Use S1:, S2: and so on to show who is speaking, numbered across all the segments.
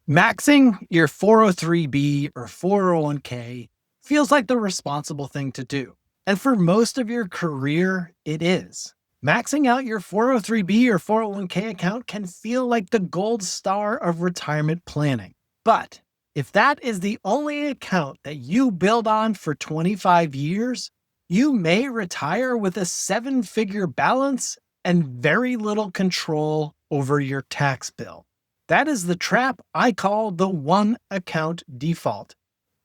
S1: Maxing your 403b or 401k feels like the responsible thing to do. And for most of your career, it is. Maxing out your 403b or 401k account can feel like the gold star of retirement planning. But if that is the only account that you build on for 25 years, you may retire with a 7-figure balance and very little control over your tax bill. That is the trap I call the one account default.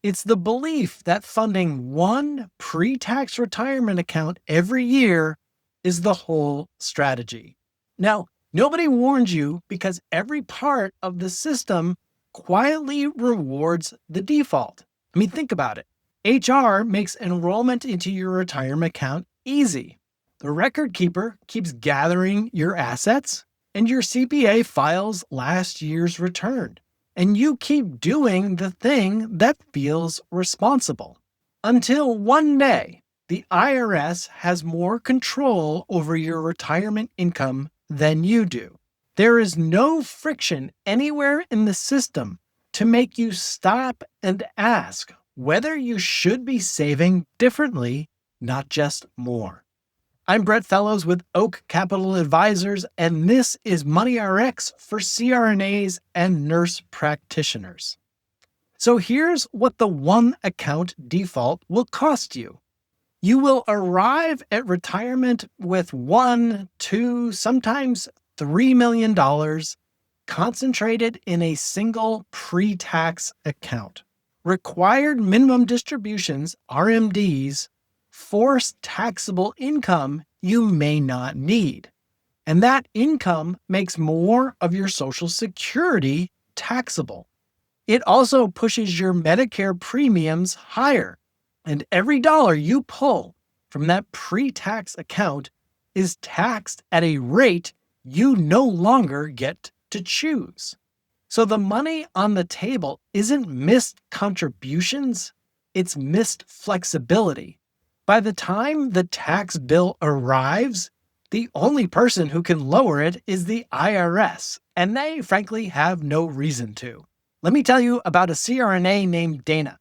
S1: It's the belief that funding one pre-tax retirement account every year is the whole strategy. Now, nobody warned you because every part of the system quietly rewards the default. I mean, think about it. HR makes enrollment into your retirement account easy. The record keeper keeps gathering your assets, and your CPA files last year's return. And you keep doing the thing that feels responsible. Until one day, the IRS has more control over your retirement income than you do. There is no friction anywhere in the system to make you stop and ask whether you should be saving differently, not just more. I'm Brett Fellows with Oak Capital Advisors, and this is Money RX for CRNAs and nurse practitioners. So here's what the one account default will cost you. You will arrive at retirement with $1, $2, sometimes $3 million concentrated in a single pre-tax account. Required minimum distributions, RMDs, forced taxable income you may not need. And that income makes more of your Social Security taxable. It also pushes your Medicare premiums higher. And every dollar you pull from that pre-tax account is taxed at a rate you no longer get to choose. So the money on the table isn't missed contributions, it's missed flexibility. By the time the tax bill arrives, the only person who can lower it is the IRS, and they frankly have no reason to. Let me tell you about a CRNA named Dana.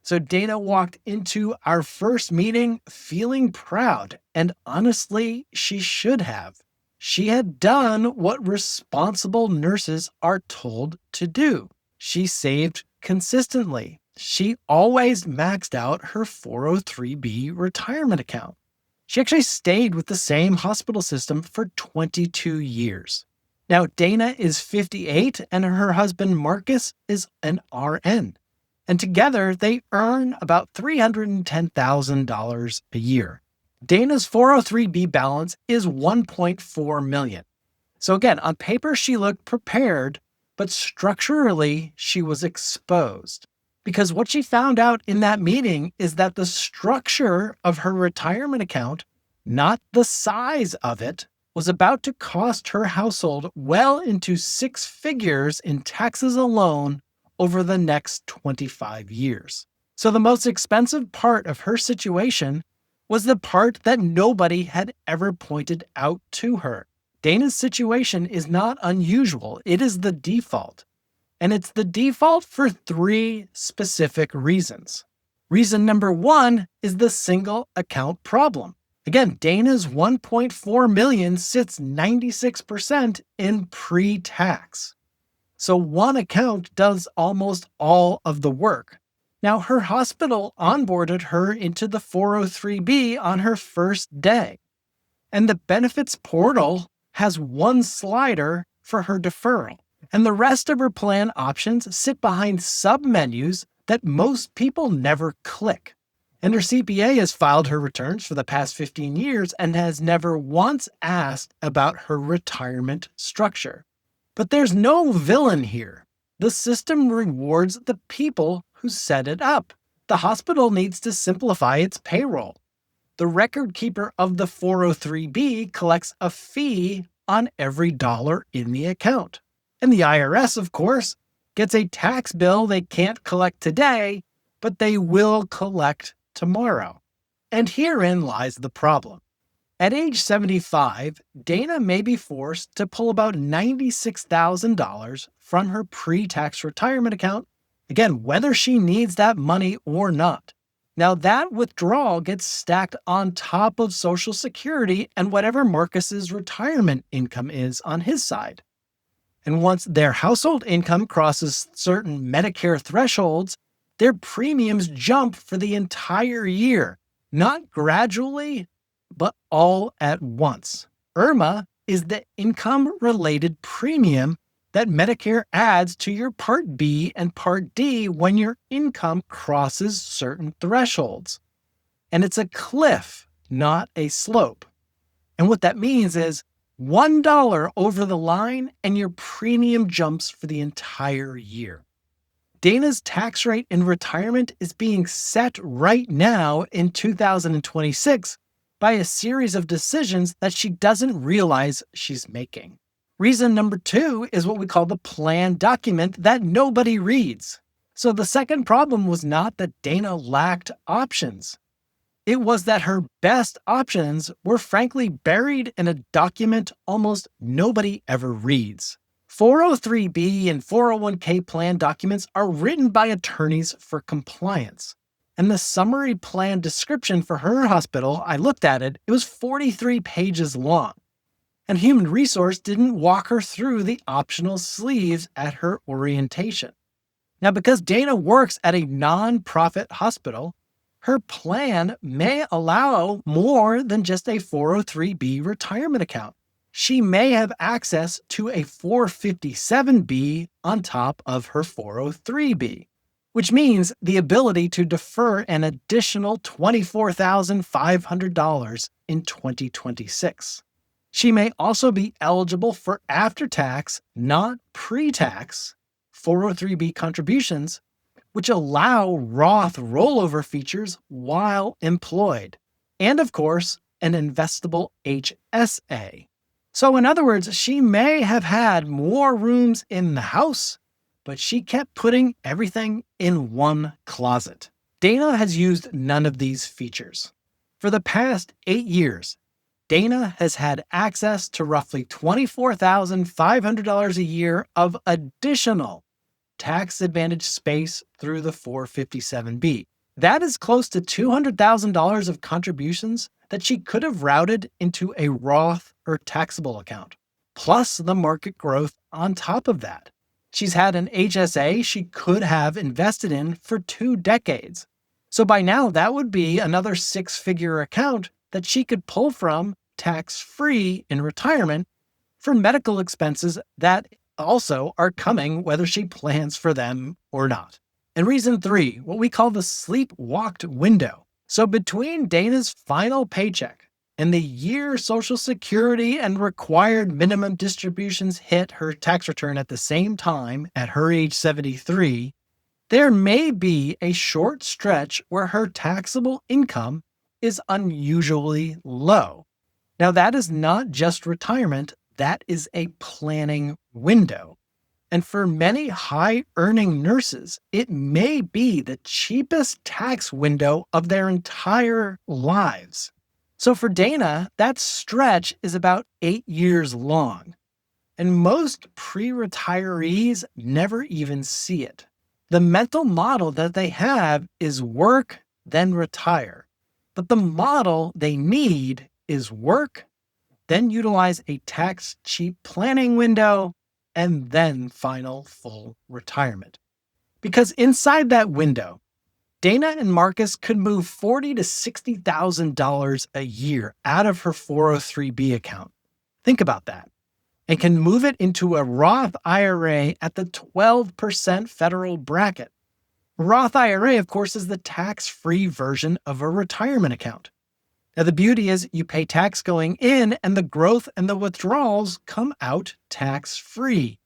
S1: So Dana walked into our first meeting feeling proud, and honestly, she should have. She had done what responsible nurses are told to do. She saved consistently. She always maxed out her 403b retirement account. She actually stayed with the same hospital system for 22 years. Now, Dana is 58 and her husband Marcus is an RN. And together they earn about $310,000 a year. Dana's 403b balance is $1.4 million. So again, on paper she looked prepared, but structurally she was exposed. Because what she found out in that meeting is that the structure of her retirement account, not the size of it, was about to cost her household well into 6 figures in taxes alone over the next 25 years. So the most expensive part of her situation was the part that nobody had ever pointed out to her. Dana's situation is not unusual. It is the default. And it's the default for 3 specific reasons. Reason number 1 is the single account problem. Again, Dana's $1.4 million sits 96% in pre-tax. So one account does almost all of the work. Now, her hospital onboarded her into the 403b on her first day. And the benefits portal has one slider for her deferral. And the rest of her plan options sit behind submenus that most people never click. And her CPA has filed her returns for the past 15 years and has never once asked about her retirement structure. But there's no villain here. The system rewards the people who set it up. The hospital needs to simplify its payroll. The record keeper of the 403b collects a fee on every dollar in the account. And the IRS, of course, gets a tax bill they can't collect today, but they will collect tomorrow. And herein lies the problem. At age 75, Dana may be forced to pull about $96,000 from her pre-tax retirement account, again, whether she needs that money or not. Now, that withdrawal gets stacked on top of Social Security and whatever Marcus's retirement income is on his side. And once their household income crosses certain Medicare thresholds, their premiums jump for the entire year, not gradually, but all at once. IRMAA is the income-related premium that Medicare adds to your Part B and Part D when your income crosses certain thresholds. And it's a cliff, not a slope. And what that means is $1 over the line and your premium jumps for the entire year. Dana's tax rate in retirement is being set right now in 2026 by a series of decisions that she doesn't realize she's making. Reason number 2 is what we call the plan document that nobody reads. So the second problem was not that Dana lacked options. It was that her best options were frankly buried in a document almost nobody ever reads. 403B and 401k plan documents are written by attorneys for compliance. And the summary plan description for her hospital, I looked at it, it was 43 pages long. And Human Resource didn't walk her through the optional sleeves at her orientation. Now, because Dana works at a nonprofit hospital, her plan may allow more than just a 403B retirement account. She may have access to a 457B on top of her 403B, which means the ability to defer an additional $24,500 in 2026. She may also be eligible for after-tax, not pre-tax, 403B contributions, which allow Roth rollover features while employed, and of course, an investable HSA. So in other words, she may have had more rooms in the house, but she kept putting everything in one closet. Dana has used none of these features. For the past 8 years, Dana has had access to roughly $24,500 a year of additional tax advantage space through the 457B. That is close to $200,000 of contributions that she could have routed into a Roth or taxable account, plus the market growth on top of that. She's had an HSA she could have invested in for 2 decades. So by now, that would be another 6-figure account that she could pull from tax-free in retirement for medical expenses that also are coming whether she plans for them or not. And reason 3, what we call the sleepwalked window. So between Dana's final paycheck and the year Social Security and required minimum distributions hit her tax return at the same time at her age 73, there may be a short stretch where her taxable income is unusually low. Now, that is not just retirement, that is a planning window. And for many high-earning nurses, it may be the cheapest tax window of their entire lives. So for Dana, that stretch is about 8 years long. And most pre-retirees never even see it. The mental model that they have is work, then retire. But the model they need is work, then utilize a tax-cheap planning window, and then final full retirement. Because inside that window, Dana and Marcus could move $40,000 to $60,000 a year out of her 403B account. Think about that. And can move it into a Roth IRA at the 12% federal bracket. Roth IRA, of course, is the tax-free version of a retirement account. Now, the beauty is you pay tax going in and the growth and the withdrawals come out tax-free.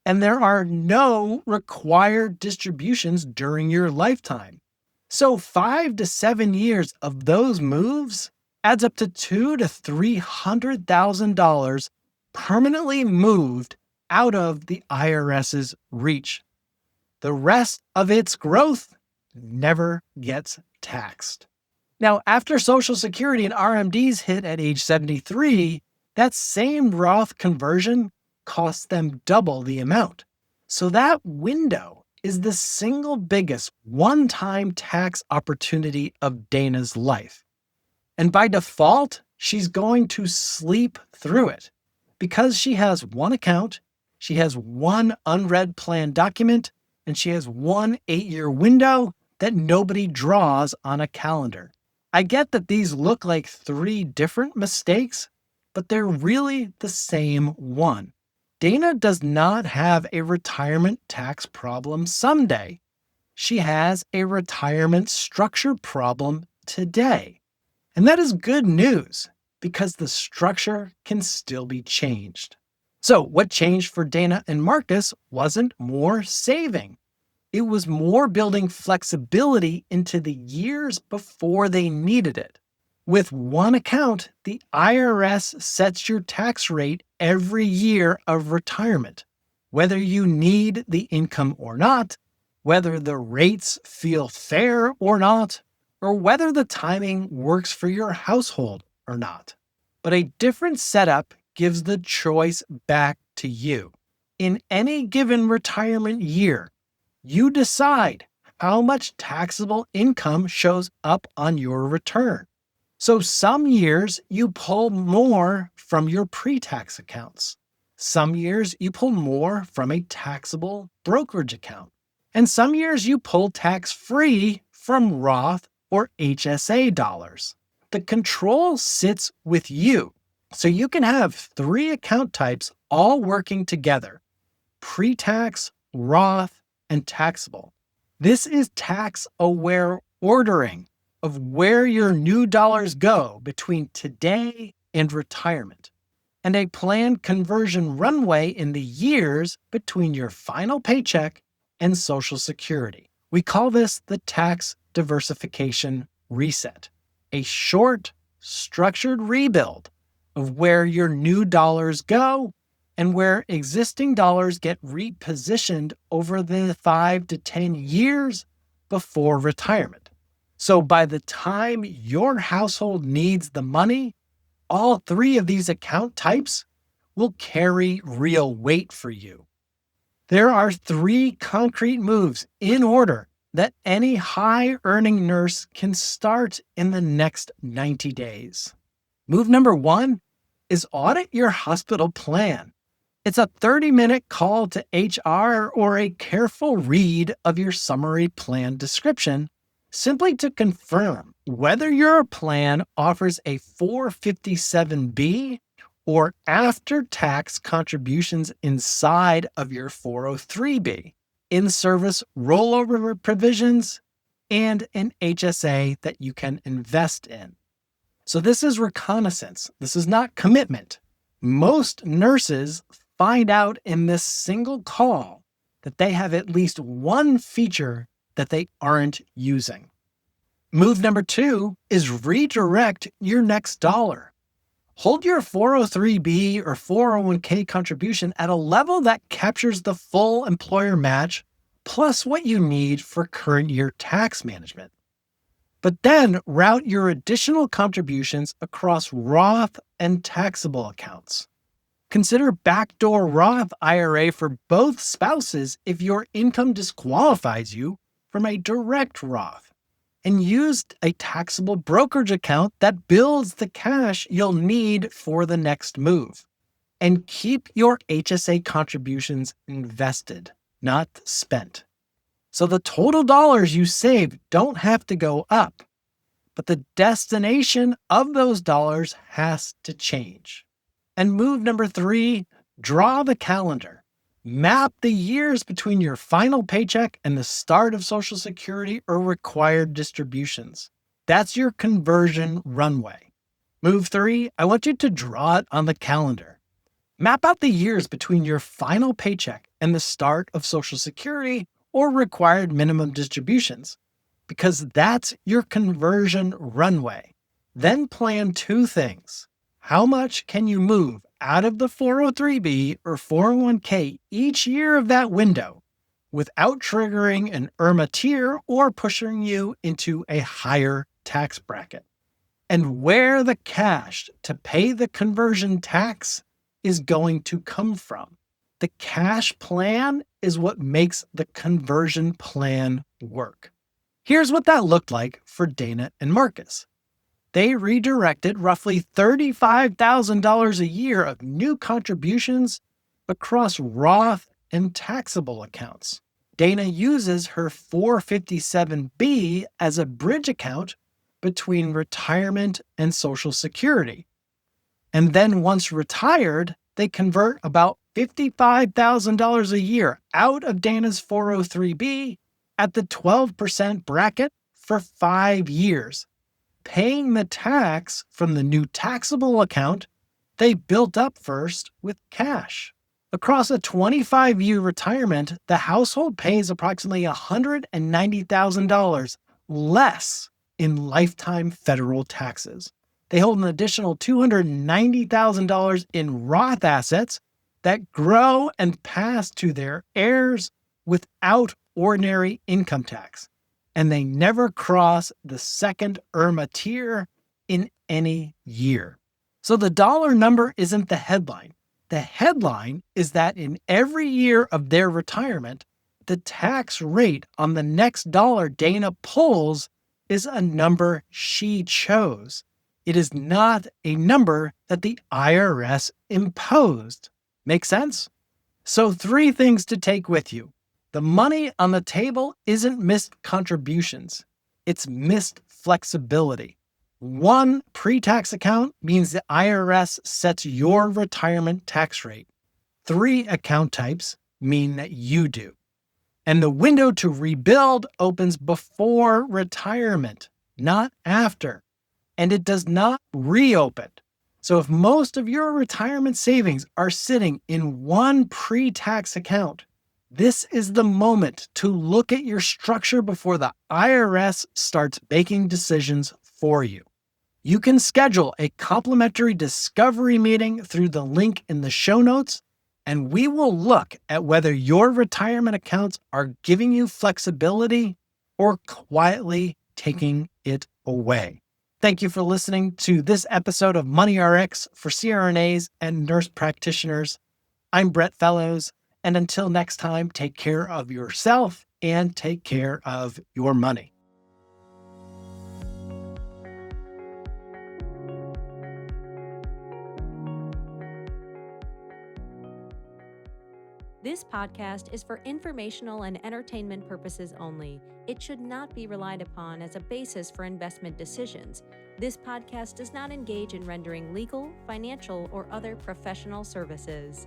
S1: And there are no required distributions during your lifetime. So 5 to 7 years of those moves adds up to $200,000 to $300,000 permanently moved out of the IRS's reach. The rest of its growth never gets taxed. Now, after Social Security and RMDs hit at age 73, that same Roth conversion costs them double the amount. So that window is the single biggest one-time tax opportunity of Dana's life. And by default, she's going to sleep through it because she has one account, she has one unread plan document, and she has one 8-year window that nobody draws on a calendar. I get that these look like 3 different mistakes, but they're really the same one. Dana does not have a retirement tax problem someday. She has a retirement structure problem today. And that is good news because the structure can still be changed. So, what changed for Dana and Marcus wasn't more saving. It was more building flexibility into the years before they needed it. With one account, the IRS sets your tax rate every year of retirement, whether you need the income or not, whether the rates feel fair or not, or whether the timing works for your household or not. But a different setup gives the choice back to you. In any given retirement year, you decide how much taxable income shows up on your return. So some years you pull more from your pre-tax accounts. Some years you pull more from a taxable brokerage account. And some years you pull tax-free from Roth or HSA dollars. The control sits with you. So you can have 3 account types all working together: pre-tax, Roth, and taxable. This is tax-aware ordering of where your new dollars go between today and retirement, and a planned conversion runway in the years between your final paycheck and Social Security. We call this the tax diversification reset, a short, structured rebuild of where your new dollars go and where existing dollars get repositioned over the 5 to 10 years before retirement. So by the time your household needs the money, all 3 of these account types will carry real weight for you. There are 3 concrete moves in order that any high-earning nurse can start in the next 90 days. Move number 1 is audit your hospital plan. It's a 30-minute call to HR or a careful read of your summary plan description, simply to confirm whether your plan offers a 457B or after-tax contributions inside of your 403B, in-service rollover provisions, and an HSA that you can invest in. So this is reconnaissance. This is not commitment. Most nurses find out in this single call that they have at least one feature that they aren't using. Move number 2 is redirect your next dollar. Hold your 403B or 401k contribution at a level that captures the full employer match plus what you need for current year tax management. But then route your additional contributions across Roth and taxable accounts. Consider backdoor Roth IRA for both spouses if your income disqualifies you from a direct Roth, and use a taxable brokerage account that builds the cash you'll need for the next move. And keep your HSA contributions invested, not spent. So the total dollars you save don't have to go up, but the destination of those dollars has to change. And move number 3, draw the calendar. Map the years between your final paycheck and the start of Social Security or required distributions. That's your conversion runway. Move 3, I want you to draw it on the calendar. Map out the years between your final paycheck and the start of Social Security or required minimum distributions, because that's your conversion runway. Then plan 2 things. How much can you move out of the 403B or 401k each year of that window without triggering an IRMAA tier or pushing you into a higher tax bracket. And where the cash to pay the conversion tax is going to come from. The cash plan is what makes the conversion plan work. Here's what that looked like for Dana and Marcus. They redirected roughly $35,000 a year of new contributions across Roth and taxable accounts. Dana uses her 457B as a bridge account between retirement and Social Security. And then once retired, they convert about $55,000 a year out of Dana's 403B at the 12% bracket for 5 years, paying the tax from the new taxable account they built up first with cash. Across a 25-year retirement, the household pays approximately $190,000 less in lifetime federal taxes. They hold an additional $290,000 in Roth assets that grow and pass to their heirs without ordinary income tax. And they never cross the second IRMAA tier in any year. So the dollar number isn't the headline. The headline is that in every year of their retirement, the tax rate on the next dollar Dana pulls is a number she chose. It is not a number that the IRS imposed. Make sense? So 3 things to take with you. The money on the table isn't missed contributions. It's missed flexibility. 1 pre-tax account means the IRS sets your retirement tax rate. 3 account types mean that you do. And the window to rebuild opens before retirement, not after. And it does not reopen. So if most of your retirement savings are sitting in 1 pre-tax account, this is the moment to look at your structure before the IRS starts making decisions for you. You can schedule a complimentary discovery meeting through the link in the show notes, and we will look at whether your retirement accounts are giving you flexibility or quietly taking it away. Thank you for listening to this episode of Money RX for CRNAs and nurse practitioners. I'm Brett Fellows, and until next time, take care of yourself and take care of your money.
S2: This podcast is for informational and entertainment purposes only. It should not be relied upon as a basis for investment decisions. This podcast does not engage in rendering legal, financial, or other professional services.